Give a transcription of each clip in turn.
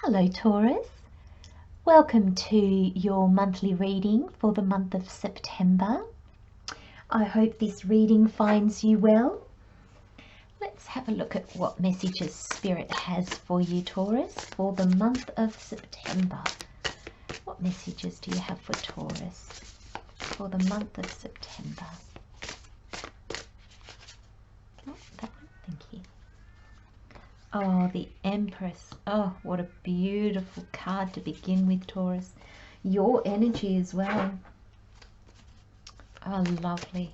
Hello Taurus, welcome to your monthly reading for the month of September. I hope this reading finds you well. Let's have a look at what messages Spirit has for you, Taurus, for the month of September. What messages do you have for Taurus for the month of September? Oh, that one, thank you. Oh, the Empress. Oh, what a beautiful card to begin with, Taurus. Your energy as well. Oh, lovely.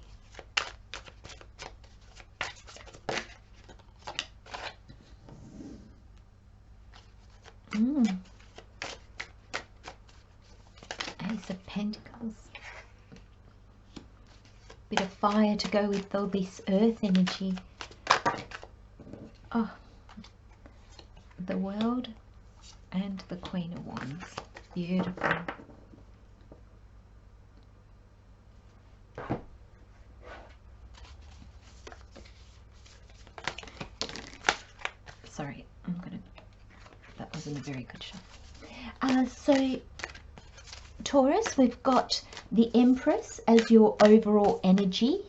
Ace of Pentacles. Bit of fire to go with all this earth energy. Oh, the World and the Queen of Wands. Beautiful. Sorry, that wasn't a very good shuffle. So Taurus, we've got the Empress as your overall energy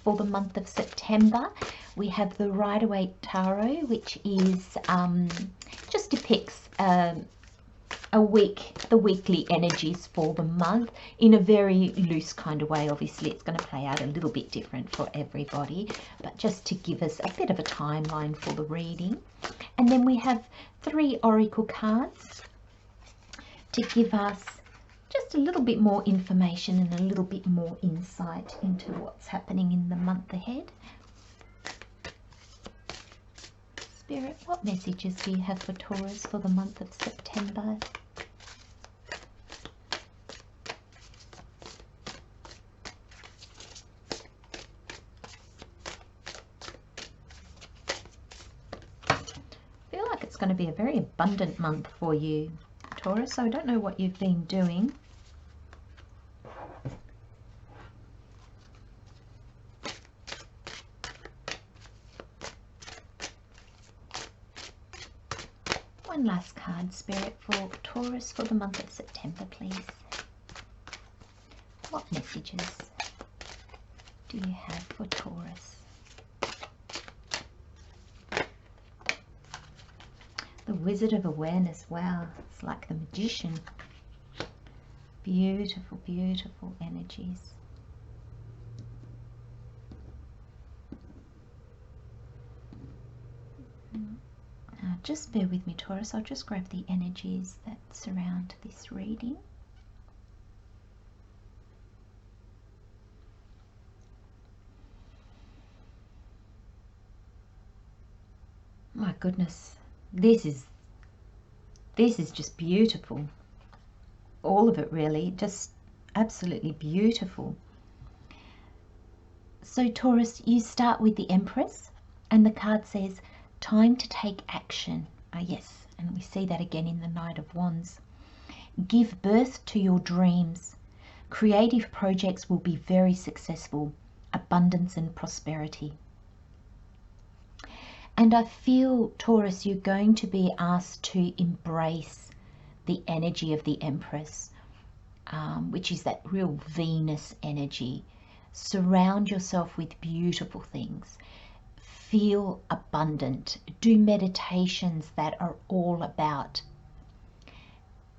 for the month of September. We have the Waite Tarot, which is just depicts the weekly energies for the month in a very loose kind of way. Obviously, it's going to play out a little bit different for everybody, but just to give us a bit of a timeline for the reading. And then we have 3 oracle cards to give us just a little bit more information and a little bit more insight into what's happening in the month ahead. Spirit, what messages do you have for Taurus for the month of September? I feel like it's going to be a very abundant month for you, Taurus. So I don't know what you've been doing. One last card, Spirit, for Taurus for the month of September, please. What messages do you have for Taurus? The Wizard of Awareness. Wow, it's like the Magician. Beautiful, beautiful energies. Just bear with me, Taurus. I'll just grab the energies that surround this reading. My goodness, this is just beautiful. All of it, really, just absolutely beautiful. So Taurus, you start with the Empress, and the card says, time to take action. Yes, and we see that again in the Knight of Wands. Give birth to your dreams. Creative projects will be very successful. Abundance and prosperity. And I feel, Taurus, you're going to be asked to embrace the energy of the Empress, which is that real Venus energy. Surround yourself with beautiful things. Feel abundant. Do meditations that are all about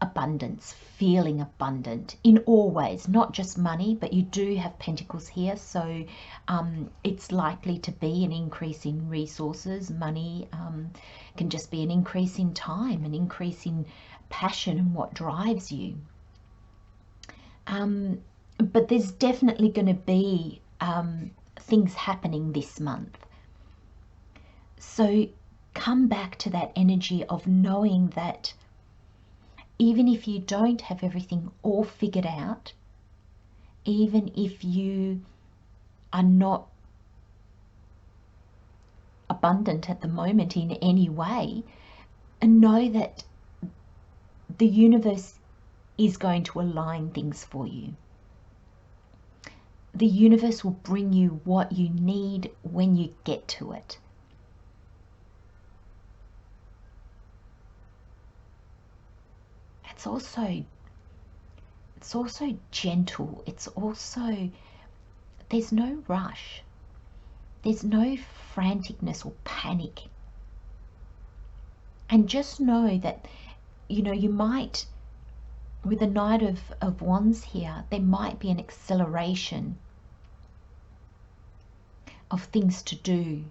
abundance, feeling abundant in all ways, not just money, but you do have Pentacles here, so it's likely to be an increase in resources. Money can just be an increase in time, an increase in passion and what drives you. But there's definitely going to be things happening this month. So come back to that energy of knowing that even if you don't have everything all figured out, even if you are not abundant at the moment in any way, and know that the universe is going to align things for you. The universe will bring you what you need when you get to it. it's also gentle. It's also, there's no rush. There's no franticness or panic. And just know that, you know, you might, with the Knight of Wands here, there might be an acceleration of things to do,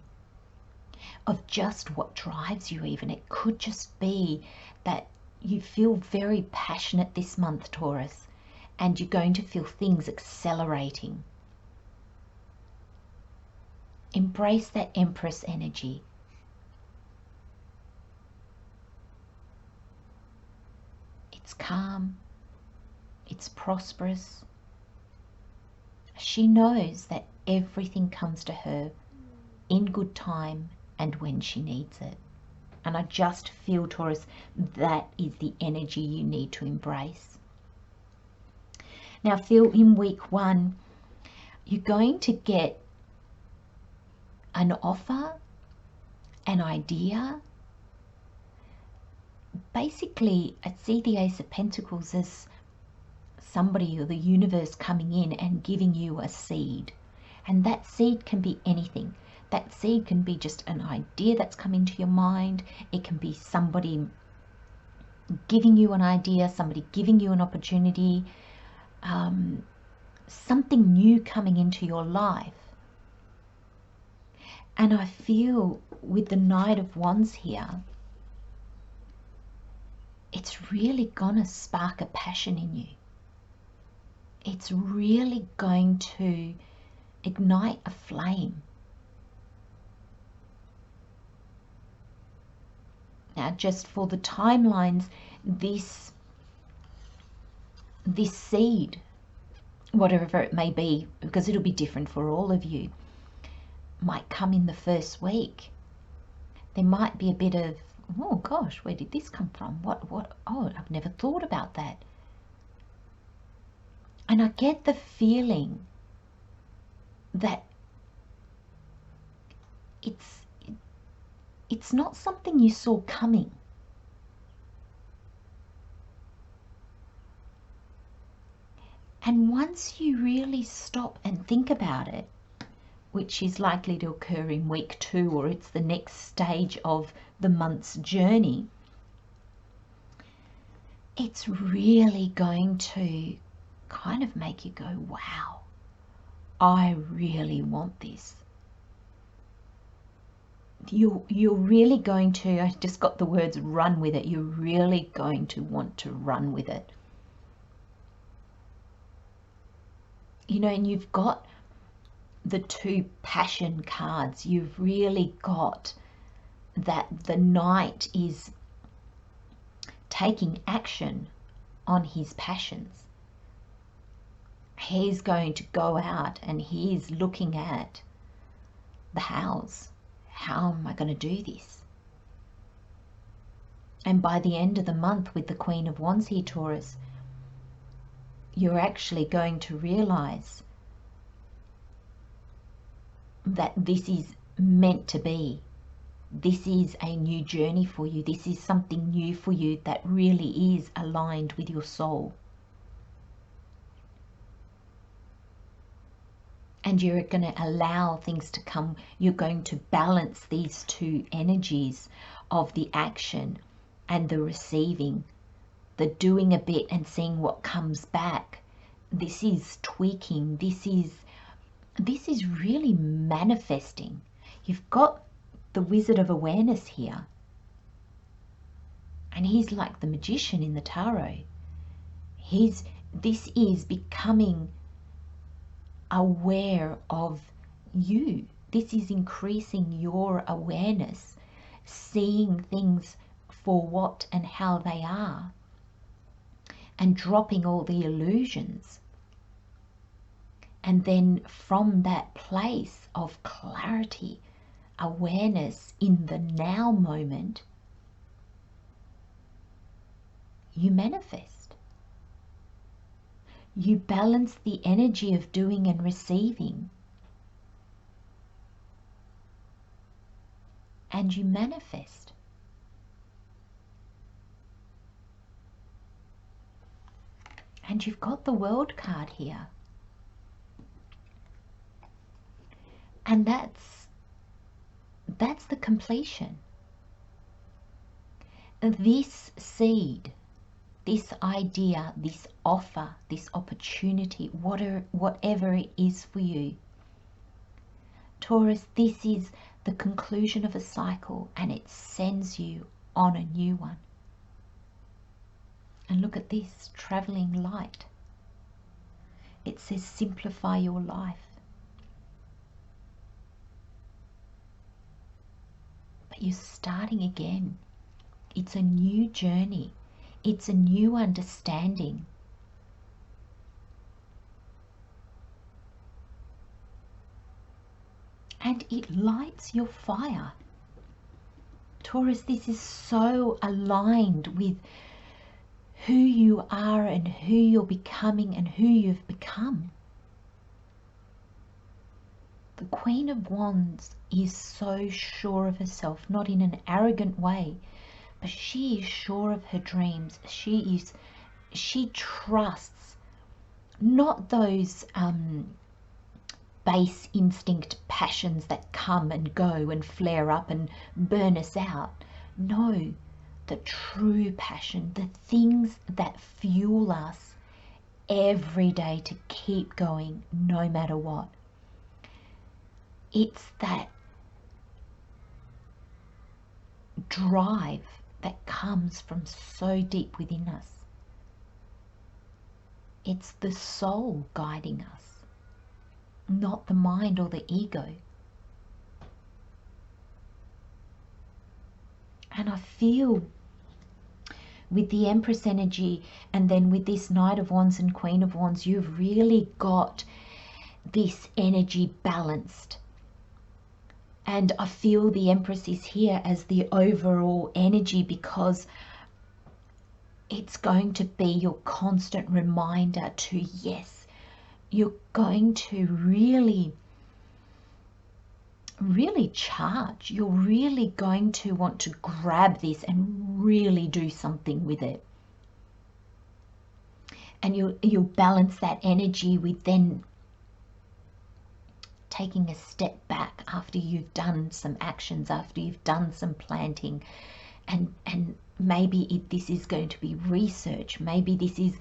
of just what drives you even. It could just be that you feel very passionate this month, Taurus, and you're going to feel things accelerating. Embrace that Empress energy. It's calm, it's prosperous. She knows that everything comes to her in good time and when she needs it. And I just feel, Taurus, that is the energy you need to embrace. Now, feel in week 1, you're going to get an offer, an idea. Basically, I see the Ace of Pentacles as somebody or the universe coming in and giving you a seed. And that seed can be anything. That seed can be just an idea that's come into your mind. It can be somebody giving you an idea, somebody giving you an opportunity, something new coming into your life. And I feel with the Knight of Wands here, it's really gonna spark a passion in you. It's really going to ignite a flame. Now, just for the timelines, this seed, whatever it may be, because it'll be different for all of you, might come in the first week. There might be a bit of, oh gosh, where did this come from? Oh, I've never thought about that. And I get the feeling that it's not something you saw coming. And once you really stop and think about it, which is likely to occur in week 2, or it's the next stage of the month's journey, it's really going to kind of make you go, wow, I really want this. You're really going to, I just got the words run with it, you're really going to want to run with it. You know, and you've got the 2 passion cards. You've really got that the Knight is taking action on his passions. He's going to go out and he's looking at the hows. How am I going to do this? And by the end of the month with the Queen of Wands here, Taurus, you're actually going to realize that this is meant to be. This is a new journey for you. This is something new for you that really is aligned with your soul. And you're going to allow things to come. You're going to balance these 2 energies of the action and the receiving, the doing a bit and seeing what comes back. This is tweaking. This is really manifesting. You've got the Wizard of Awareness here. And he's like the magician in the tarot. This is becoming aware of you. This is increasing your awareness, seeing things for what and how they are, and dropping all the illusions. And then from that place of clarity, awareness in the now moment, you manifest. You balance the energy of doing and receiving, and you manifest. And you've got the World card here. And that's the completion. This seed, this idea, this offer, this opportunity, whatever it is for you, Taurus, this is the conclusion of a cycle, and it sends you on a new one. And look at this, traveling light. It says simplify your life. But you're starting again. It's a new journey. It's a new understanding. And it lights your fire. Taurus, this is so aligned with who you are and who you're becoming and who you've become. The Queen of Wands is so sure of herself, not in an arrogant way, but she is sure of her dreams. She trusts not those base instinct passions that come and go and flare up and burn us out. No, the true passion, the things that fuel us every day to keep going no matter what. It's that drive that comes from so deep within us. It's the soul guiding us, not the mind or the ego. And I feel with the Empress energy and then with this Knight of Wands and Queen of Wands, you've really got this energy balanced. And I feel the Empress is here as the overall energy because it's going to be your constant reminder to, yes, you're going to really charge. You're really going to want to grab this and really do something with it. And you'll balance that energy with then taking a step back after you've done some actions, after you've done some planting, and maybe this is going to be research, maybe this is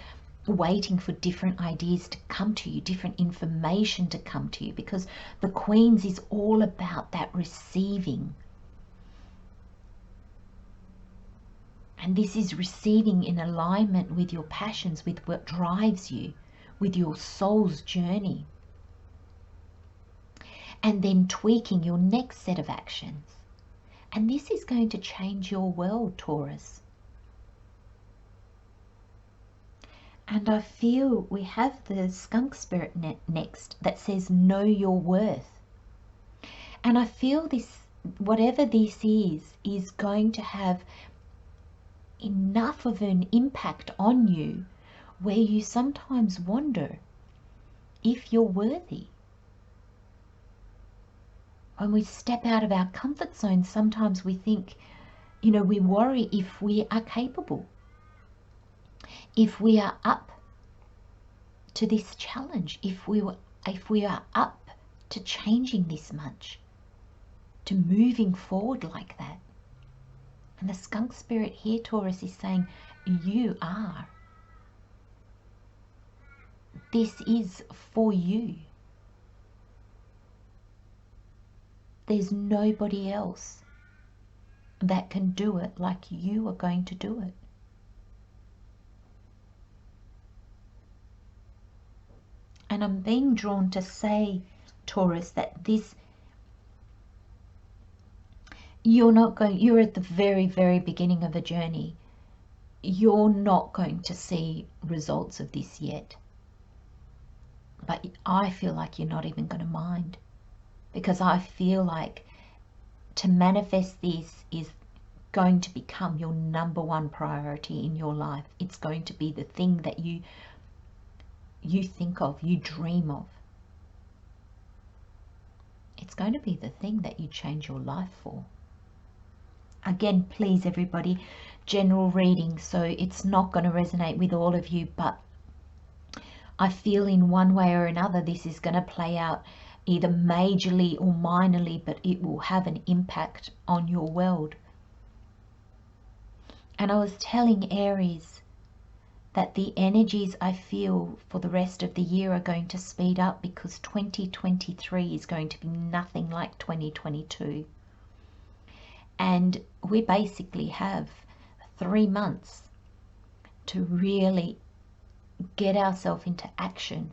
waiting for different ideas to come to you, different information to come to you, because the Queens is all about that receiving. And this is receiving in alignment with your passions, with what drives you, with your soul's journey. And then tweaking your next set of actions. And this is going to change your world, Taurus. And I feel we have the skunk spirit next that says, know your worth. And I feel this, whatever this is going to have enough of an impact on you where you sometimes wonder if you're worthy. When we step out of our comfort zone, sometimes we think, we worry if we are capable, if we are up to this challenge, if we are up to changing this much, to moving forward like that. And the skunk spirit here, Taurus, is saying, you are. This is for you. There's nobody else that can do it like you are going to do it. And I'm being drawn to say, Taurus, that you're at the very, very beginning of a journey. You're not going to see results of this yet. But I feel like you're not even going to mind. Because I feel like to manifest this is going to become your number one priority in your life. It's going to be the thing that you think of, you dream of. It's going to be the thing that you change your life for. Again, please everybody, general reading, so it's not going to resonate with all of you, but I feel in one way or another this is going to play out either majorly or minorly, but it will have an impact on your world. And I was telling Aries that the energies I feel for the rest of the year are going to speed up, because 2023 is going to be nothing like 2022. And we basically have 3 months to really get ourselves into action.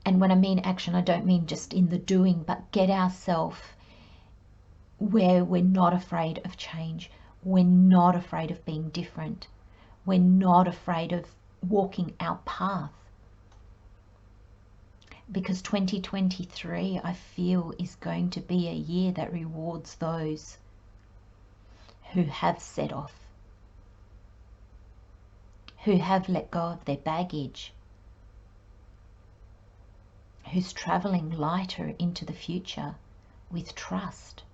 And when I mean action, I don't mean just in the doing, but get ourselves where we're not afraid of change. We're not afraid of being different. We're not afraid of walking our path. Because 2023, I feel, is going to be a year that rewards those who have set off, who have let go of their baggage, who's traveling lighter into the future with trust.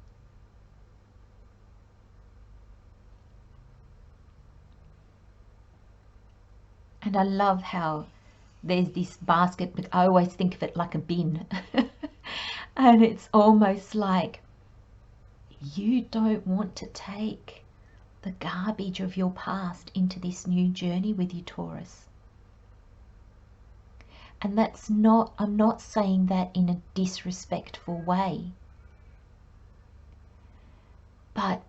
And I love how there's this basket, but I always think of it like a bin. And it's almost like you don't want to take the garbage of your past into this new journey with you, Taurus. And that's not, I'm not saying that in a disrespectful way, but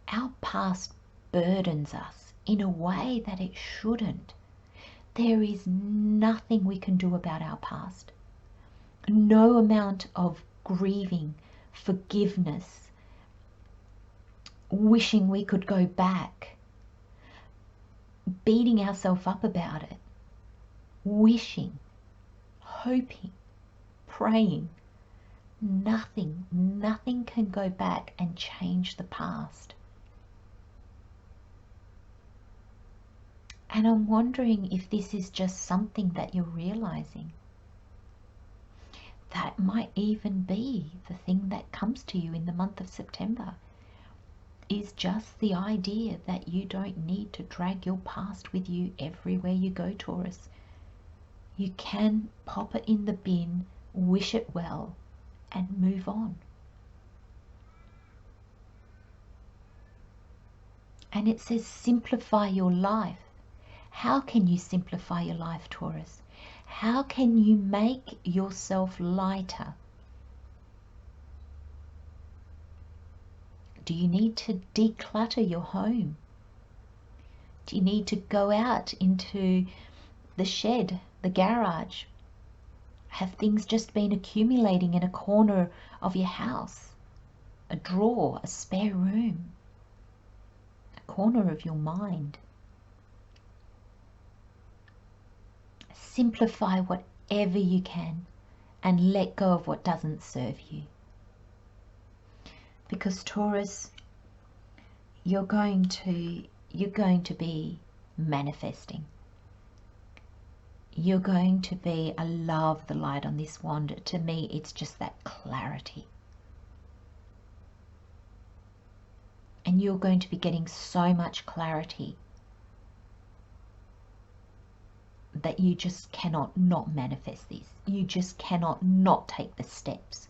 our past burdens us in a way that it shouldn't. There is nothing we can do about our past. No amount of grieving, forgiveness, wishing we could go back, beating ourselves up about it, wishing, hoping, praying. Nothing can go back and change the past. And I'm wondering if this is just something that you're realizing. That might even be the thing that comes to you in the month of September, is just the idea that you don't need to drag your past with you everywhere you go, Taurus. You can pop it in the bin, wish it well, and move on. And it says simplify your life. How can you simplify your life, Taurus? How can you make yourself lighter? Do you need to declutter your home? Do you need to go out into the shed, the garage? Have things just been accumulating in a corner of your house? A drawer, a spare room, a corner of your mind? Simplify whatever you can and let go of what doesn't serve you. Because Taurus, you're going to be manifesting. You're going to be, I love the light on this wand. To me, it's just that clarity. And you're going to be getting so much clarity that you just cannot not manifest this. You just cannot not take the steps.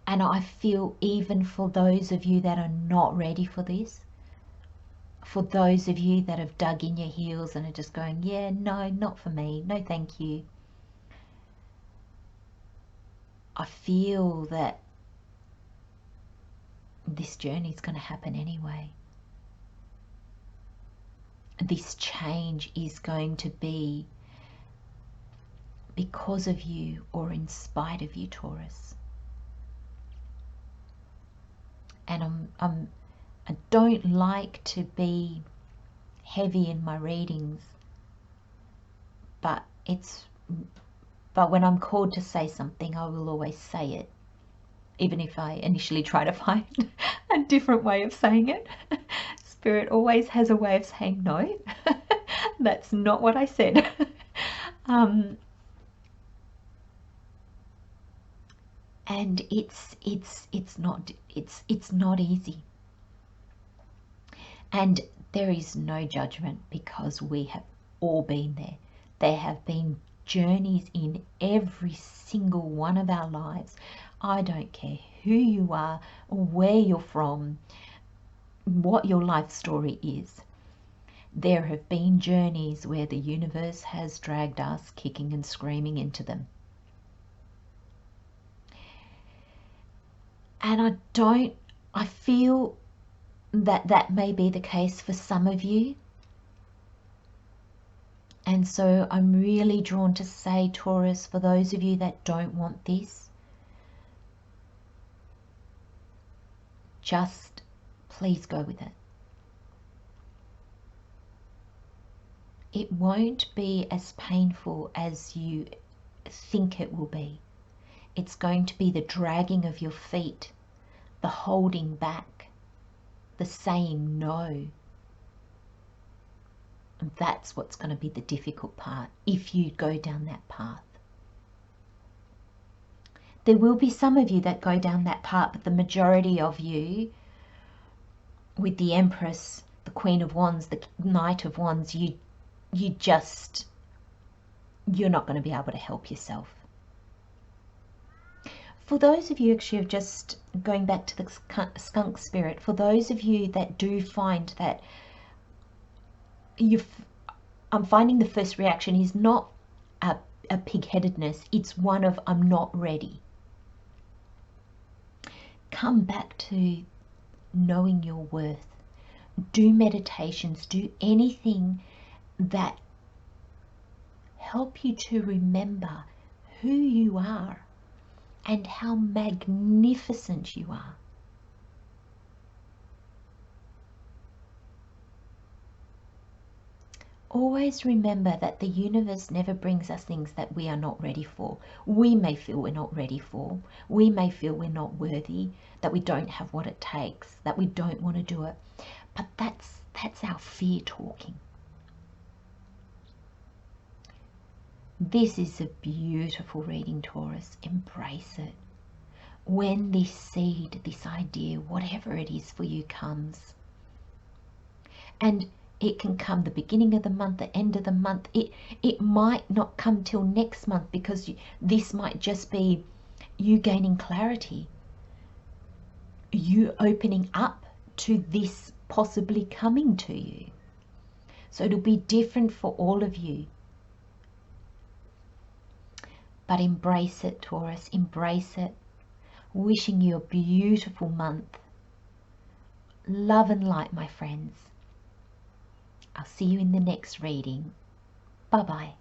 And I feel even for those of you that are not ready for this, for those of you that have dug in your heels and are just going, yeah, no, not for me, no thank you. I feel that this journey is going to happen anyway. This change is going to be because of you or in spite of you, Taurus. And I don't like to be heavy in my readings, but when I'm called to say something, I will always say it, even if I initially try to find a different way of saying it. Spirit always has a way of saying no. That's not what I said. And it's not easy. And There is no judgment because we have all been there. There have been journeys in every single one of our lives. I don't care who you are or where you're from, what your life story is. There have been journeys where the universe has dragged us kicking and screaming into them. And I feel that that may be the case for some of you. And so I'm really drawn to say, Taurus, for those of you that don't want this, just please go with it. It won't be as painful as you think it will be. It's going to be the dragging of your feet, the holding back, the saying no. And that's what's going to be the difficult part if you go down that path. There will be some of you that go down that path, but the majority of you, with the Empress, the Queen of Wands, the Knight of Wands, you're not going to be able to help yourself. For those of you, actually, just going back to the skunk spirit, for those of you that do find that I'm finding the first reaction is not a pig-headedness, it's one of I'm not ready. Come back to knowing your worth. Do meditations, do anything that help you to remember who you are and how magnificent you are. Always remember that the universe never brings us things that we are not ready for. We may feel we're not ready for. We may feel we're not worthy, that we don't have what it takes, that we don't want to do it. But that's our fear talking. This is a beautiful reading, Taurus. Embrace it. When this seed, this idea, whatever it is for you comes, and it can come the beginning of the month, the end of the month. It might not come till next month because this might just be you gaining clarity, you opening up to this possibly coming to you. So it'll be different for all of you. But embrace it, Taurus, embrace it. Wishing you a beautiful month. Love and light, my friends. I'll see you in the next reading. Bye-bye.